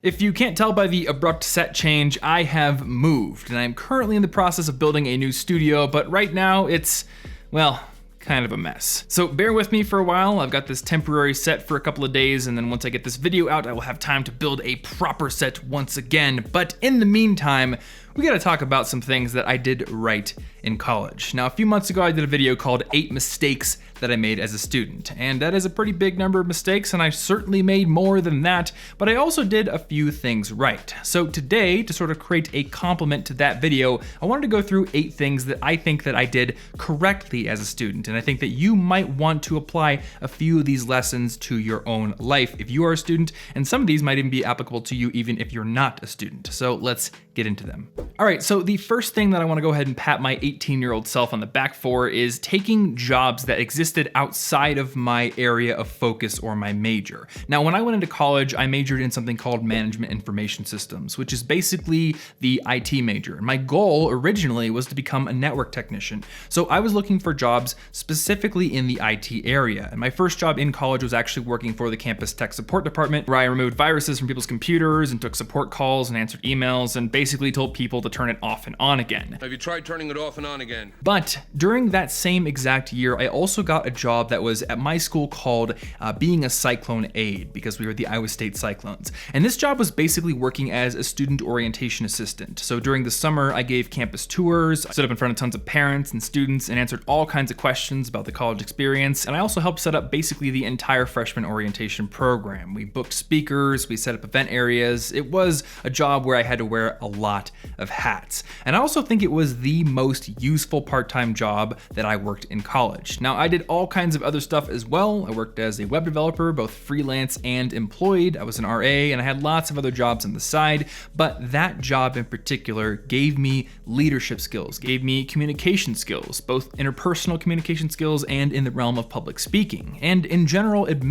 If you can't tell by the abrupt set change, I have moved, and I'm currently in the process of building a new studio, but right now it's, well, kind of a mess. So bear with me for a while. I've got this temporary set for a couple of days, and then once I get this video out, I will have time to build a proper set once again. But in the meantime, we gotta talk about some things that I did right in college. Now, a few months ago, I did a video called 8 Mistakes that I made as a student, and that is a pretty big number of mistakes, and I certainly made more than that, but I also did a few things right. So today, to sort of create a complement to that video, I wanted to go through 8 things that I think that I did correctly as a student, and I think that you might want to apply a few of these lessons to your own life if you are a student, and some of these might even be applicable to you even if you're not a student. So let's get into them. All right, so the first thing that I wanna go ahead and pat my 18-year-old self on the back for is taking jobs that existed outside of my area of focus or my major. Now, when I went into college, I majored in something called Management Information Systems, which is basically the IT major. And my goal originally was to become a network technician. So I was looking for jobs specifically in the IT area. And my first job in college was actually working for the campus tech support department, where I removed viruses from people's computers and took support calls and answered emails and basically told people to turn it off and on again. Have you tried turning it off and on again? But during that same exact year, I also got a job that was at my school called being a cyclone aide, because we were the Iowa State Cyclones. And this job was basically working as a student orientation assistant. So during the summer, I gave campus tours, I stood up in front of tons of parents and students and answered all kinds of questions about the college experience. And I also helped set up basically the entire freshman orientation program. We booked speakers, we set up event areas. It was a job where I had to wear a lot of hats. And I also think it was the most useful part-time job that I worked in college. Now, I did all kinds of other stuff as well. I worked as a web developer, both freelance and employed. I was an RA, and I had lots of other jobs on the side, but that job in particular gave me leadership skills, gave me communication skills, both interpersonal communication skills and in the realm of public speaking. And in general, it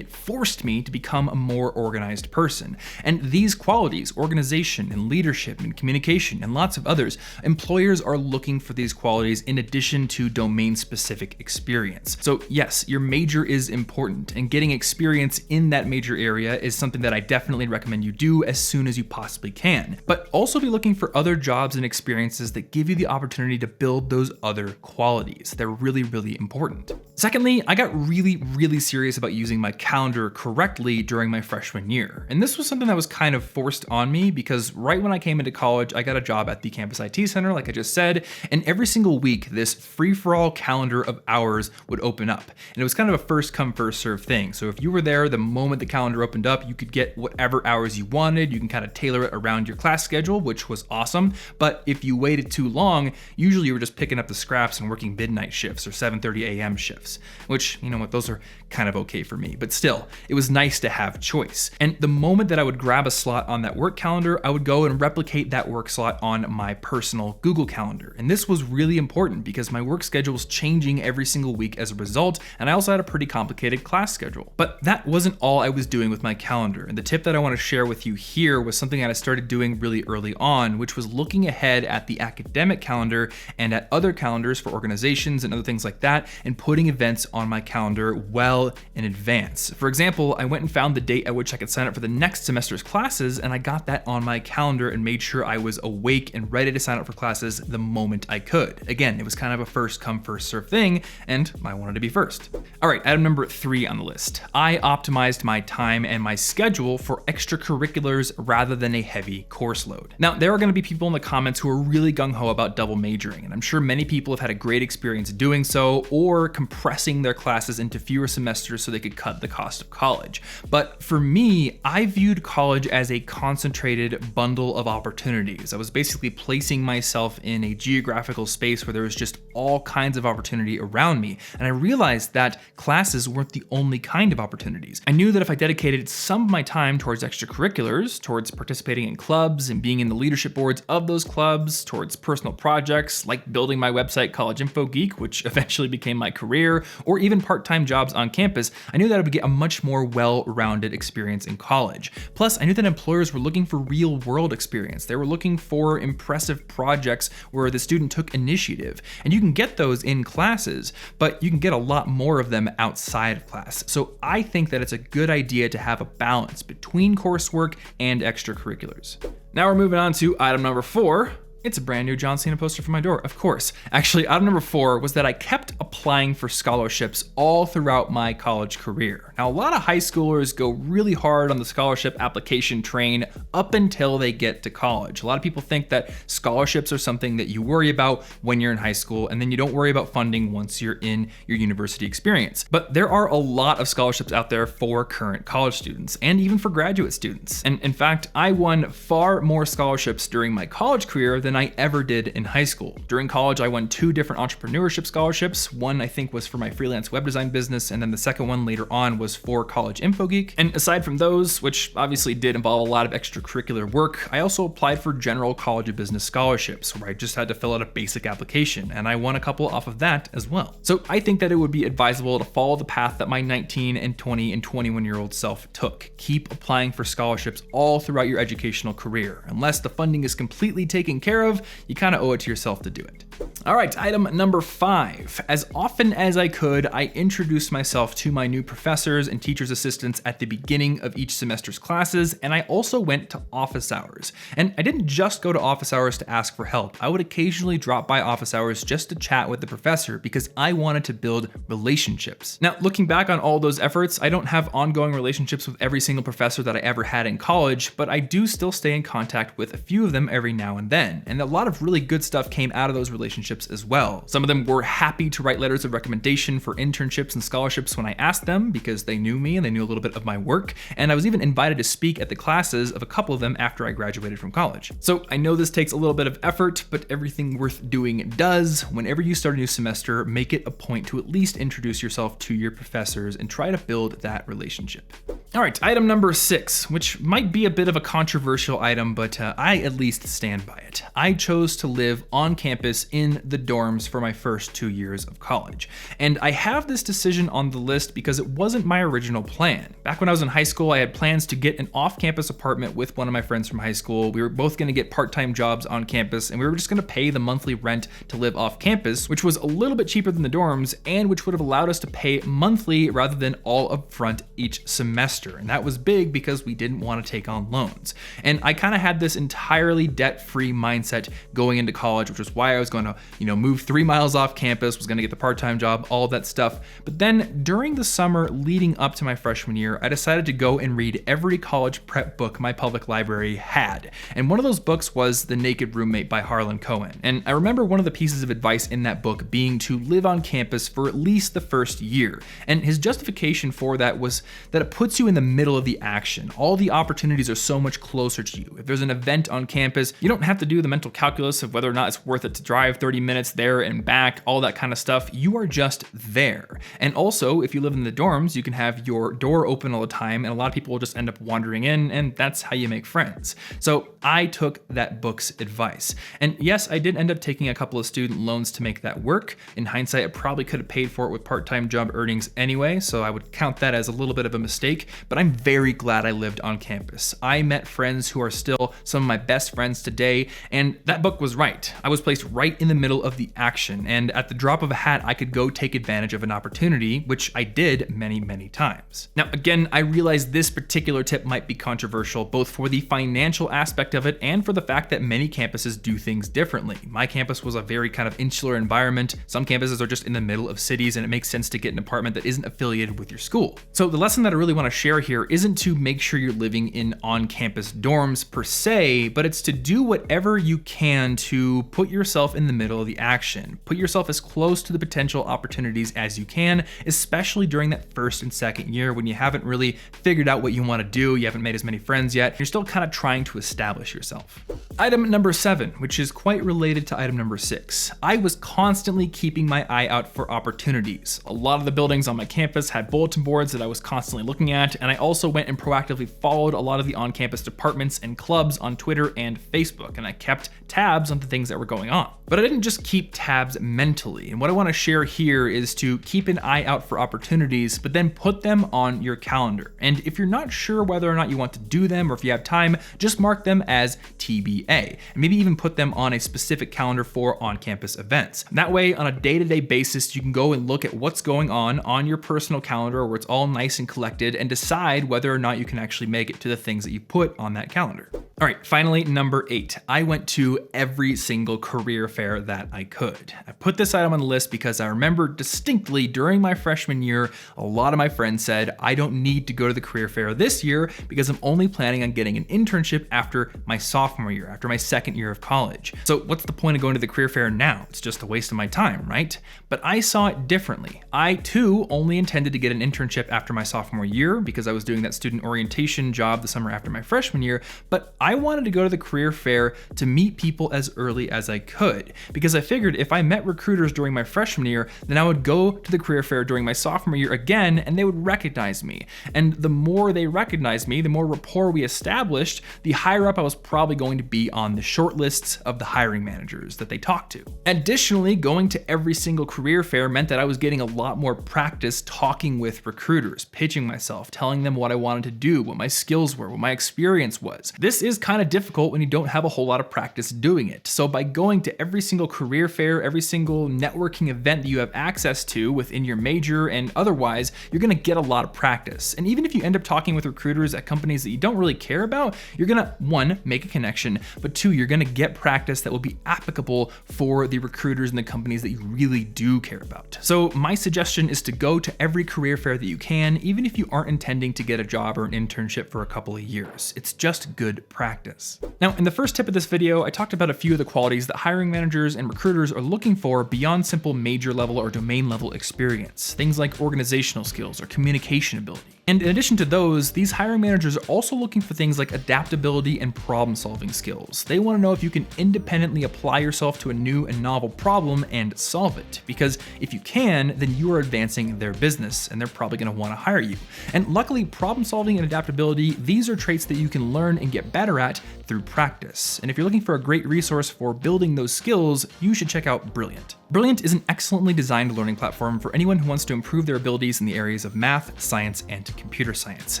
forced me to become a more organized person. And these qualities, organization and leadership and communication and lots of others, employers are looking for these qualities in addition to domain-specific experience. So yes, your major is important, and getting experience in that major area is something that I definitely recommend you do as soon as you possibly can. But also be looking for other jobs and experiences that give you the opportunity to build those other qualities. They're really, really important. Secondly, I got really serious about using my calendar correctly during my freshman year. And this was something that was kind of forced on me because right when I came into college, I got a job at the campus IT center, like I just said, and every single week, this free-for-all calendar of hours would open up. And it was kind of a first come, first serve thing. So if you were there the moment the calendar opened up, you could get whatever hours you wanted. You can kind of tailor it around your class schedule, which was awesome. But if you waited too long, usually you were just picking up the scraps and working midnight shifts or 7:30 a.m. shifts, which, you know what, those are kind of okay for me. But still, it was nice to have choice. And the moment that I would grab a slot on that work calendar, I would go and replicate that work slot on my personal Google Calendar. And this was really important because my work schedule was changing every single week as a result, and I also had a pretty complicated class schedule. But that wasn't all I was doing with my calendar. And the tip that I want to share with you here was something that I started doing really early on, which was looking ahead at the academic calendar and at other calendars for organizations and other things like that, and putting events on my calendar well in advance. For example, I went and found the date at which I could sign up for the next semester's classes, and I got that on my calendar and made sure I was awake and ready to sign up for classes the moment I could. Again, it was kind of a first come, first serve thing, and I wanted to be first. All right, item number 3 on the list. I optimized my time and my schedule for extracurriculars rather than a heavy course load. Now, there are going to be people in the comments who are really gung-ho about double majoring, and I'm sure many people have had a great experience doing so or compressing their classes into fewer semesters so they could cut the cost of college. But for me, I viewed college as a concentrated bundle of opportunities. I was basically placing myself in a geographical space where there was just all kinds of opportunity around me. And I realized that classes weren't the only kind of opportunities. I knew that if I dedicated some of my time towards extracurriculars, towards participating in clubs and being in the leadership boards of those clubs, towards personal projects like building my website College Info Geek, which eventually eventually became my career, or even part-time jobs on campus, I knew that I would get a much more well-rounded experience in college. Plus, I knew that employers were looking for real-world experience. They were looking for impressive projects where the student took initiative. And you can get those in classes, but you can get a lot more of them outside of class. So I think that it's a good idea to have a balance between coursework and extracurriculars. Now we're moving on to item number 4. It's a brand new John Cena poster for my door, of course. Actually, item number 4 was that I kept applying for scholarships all throughout my college career. Now, a lot of high schoolers go really hard on the scholarship application train up until they get to college. A lot of people think that scholarships are something that you worry about when you're in high school, and then you don't worry about funding once you're in your university experience. But there are a lot of scholarships out there for current college students, and even for graduate students. And in fact, I won far more scholarships during my college career than I ever did in high school. During college, I won 2 different entrepreneurship scholarships. One, I think, was for my freelance web design business, and then the second one later on was for College Info Geek. And aside from those, which obviously did involve a lot of extracurricular work, I also applied for general College of Business scholarships, where I just had to fill out a basic application, and I won a couple off of that as well. So I think that it would be advisable to follow the path that my 19 and 20 and 21-year-old self took. Keep applying for scholarships all throughout your educational career. Unless the funding is completely taken care of, you kind of owe it to yourself to do it. All right, item number 5. As often as I could, I introduced myself to my new professors and teachers' assistants at the beginning of each semester's classes, and I also went to office hours. And I didn't just go to office hours to ask for help. I would occasionally drop by office hours just to chat with the professor because I wanted to build relationships. Now, looking back on all those efforts, I don't have ongoing relationships with every single professor that I ever had in college, but I do still stay in contact with a few of them every now and then. And a lot of really good stuff came out of those relationships as well. Some of them were happy to write letters of recommendation for internships and scholarships when I asked them because they knew me and they knew a little bit of my work. And I was even invited to speak at the classes of a couple of them after I graduated from college. So I know this takes a little bit of effort, but everything worth doing does. Whenever you start a new semester, make it a point to at least introduce yourself to your professors and try to build that relationship. All right, item number 6, which might be a bit of a controversial item, but I at least stand by it. I chose to live on campus in the dorms for my first 2 years of college. And I have this decision on the list because it wasn't my original plan. Back when I was in high school, I had plans to get an off-campus apartment with one of my friends from high school. We were both gonna get part-time jobs on campus, and we were just gonna pay the monthly rent to live off campus, which was a little bit cheaper than the dorms, and which would have allowed us to pay monthly rather than all up front each semester. And that was big because we didn't want to take on loans. And I kind of had this entirely debt-free mindset going into college, which was why I was going to, move 3 miles off campus, was going to get the part-time job, all of that stuff. But then during the summer leading up to my freshman year, I decided to go and read every college prep book my public library had. And one of those books was The Naked Roommate by Harlan Cohen. And I remember one of the pieces of advice in that book being to live on campus for at least the first year. And his justification for that was that it puts you in the middle of the action. All the opportunities are so much closer to you. If there's an event on campus, you don't have to do the mental calculus of whether or not it's worth it to drive 30 minutes there and back, all that kind of stuff. You are just there. And also, if you live in the dorms, you can have your door open all the time, and a lot of people will just end up wandering in, and that's how you make friends. So I took that book's advice. And yes, I did end up taking a couple of student loans to make that work. In hindsight, I probably could have paid for it with part-time job earnings anyway, so I would count that as a little bit of a mistake, but I'm very glad I lived on campus. I met friends who are still some of my best friends today, and that book was right. I was placed right in the middle of the action, and at the drop of a hat, I could go take advantage of an opportunity, which I did many, many times. Now, again, I realize this particular tip might be controversial, both for the financial aspect of it and for the fact that many campuses do things differently. My campus was a very kind of insular environment. Some campuses are just in the middle of cities, and it makes sense to get an apartment that isn't affiliated with your school. So the lesson that I really want to share here isn't to make sure you're living in on-campus dorms per se, but it's to do whatever you can to put yourself in the middle of the action. Put yourself as close to the potential opportunities as you can, especially during that first and second year when you haven't really figured out what you want to do, you haven't made as many friends yet, you're still kind of trying to establish yourself. Item number 7, which is quite related to item number 6. I was constantly keeping my eye out for opportunities. A lot of the buildings on my campus had bulletin boards that I was constantly looking at, and I also went and proactively followed a lot of the on-campus departments and clubs on Twitter and Facebook, and I kept kept tabs on the things that were going on. But I didn't just keep tabs mentally. And what I want to share here is to keep an eye out for opportunities, but then put them on your calendar. And if you're not sure whether or not you want to do them, or if you have time, just mark them as TBA, and maybe even put them on a specific calendar for on-campus events. That way, on a day-to-day basis, you can go and look at what's going on your personal calendar where it's all nice and collected and decide whether or not you can actually make it to the things that you put on that calendar. All right, finally, number 8. I went to every single career fair that I could. I put this item on the list because I remember distinctly during my freshman year, a lot of my friends said, I don't need to go to the career fair this year because I'm only planning on getting an internship after my sophomore year, after my second year of college. So what's the point of going to the career fair now? It's just a waste of my time, right? But I saw it differently. I too only intended to get an internship after my sophomore year because I was doing that student orientation job the summer after my freshman year, but I wanted to go to the career fair to meet people as early as I could, because I figured if I met recruiters during my freshman year, then I would go to the career fair during my sophomore year again, and they would recognize me. And the more they recognized me, the more rapport we established, the higher up I was probably going to be on the short lists of the hiring managers that they talked to. Additionally, going to every single career fair meant that I was getting a lot more practice talking with recruiters, pitching myself, telling them what I wanted to do, what my skills were, what my experience was. This is kind of difficult when you don't have a whole lot of practice doing it. So by going to every single career fair, every single networking event that you have access to within your major and otherwise, you're gonna get a lot of practice. And even if you end up talking with recruiters at companies that you don't really care about, you're gonna, 1, make a connection, but 2, you're gonna get practice that will be applicable for the recruiters and the companies that you really do care about. So my suggestion is to go to every career fair that you can, even if you aren't intending to get a job or an internship for a couple of years. It's just good practice. Now, in the first tip of this video, I talked about a few of the qualities that hiring managers and recruiters are looking for beyond simple major level or domain level experience. Things like organizational skills or communication ability. And in addition to those, these hiring managers are also looking for things like adaptability and problem-solving skills. They want to know if you can independently apply yourself to a new and novel problem and solve it. Because if you can, then you are advancing their business and they're probably going to want to hire you. And luckily, problem-solving and adaptability, these are traits that you can learn and get better at through practice. And if you're looking for a great resource for building those skills, you should check out Brilliant. Brilliant is an excellently designed learning platform for anyone who wants to improve their abilities in the areas of math, science, and computer science.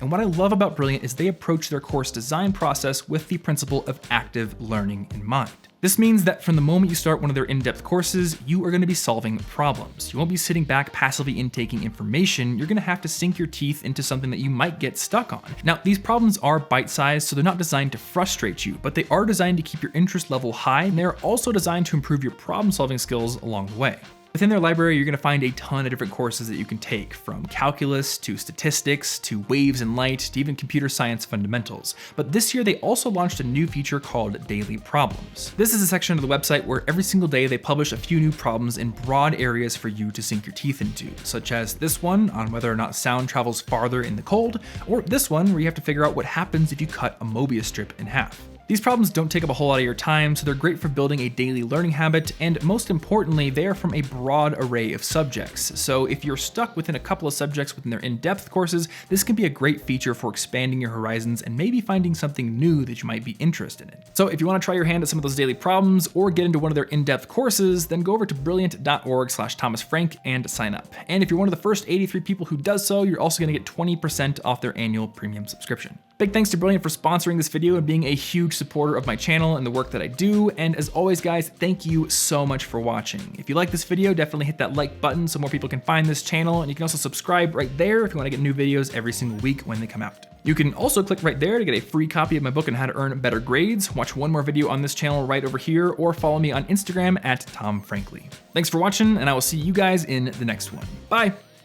And what I love about Brilliant is they approach their course design process with the principle of active learning in mind. This means that from the moment you start one of their in-depth courses, you are going to be solving problems. You won't be sitting back passively intaking information. You're going to have to sink your teeth into something that you might get stuck on. Now, these problems are bite-sized, so they're not designed to frustrate you, but they are designed to keep your interest level high, and they're also designed to improve your problem-solving skills along the way. Within their library, you're going to find a ton of different courses that you can take, from calculus to statistics to waves and light to even computer science fundamentals. But this year, they also launched a new feature called Daily Problems. This is a section of the website where every single day they publish a few new problems in broad areas for you to sink your teeth into, such as this one on whether or not sound travels farther in the cold, or this one where you have to figure out what happens if you cut a Mobius strip in half. These problems don't take up a whole lot of your time, so they're great for building a daily learning habit, and most importantly, they are from a broad array of subjects. So if you're stuck within a couple of subjects within their in-depth courses, this can be a great feature for expanding your horizons and maybe finding something new that you might be interested in. So if you want to try your hand at some of those daily problems or get into one of their in-depth courses, then go over to brilliant.org/ThomasFrank and sign up. And if you're one of the first 83 people who does so, you're also going to get 20% off their annual premium subscription. Big thanks to Brilliant for sponsoring this video and being a huge supporter of my channel and the work that I do. And as always, guys, thank you so much for watching. If you like this video, definitely hit that like button so more people can find this channel. And you can also subscribe right there if you want to get new videos every single week when they come out. You can also click right there to get a free copy of my book on how to earn better grades, watch one more video on this channel right over here, or follow me on Instagram at TomFrankly. Thanks for watching, and I will see you guys in the next one. Bye.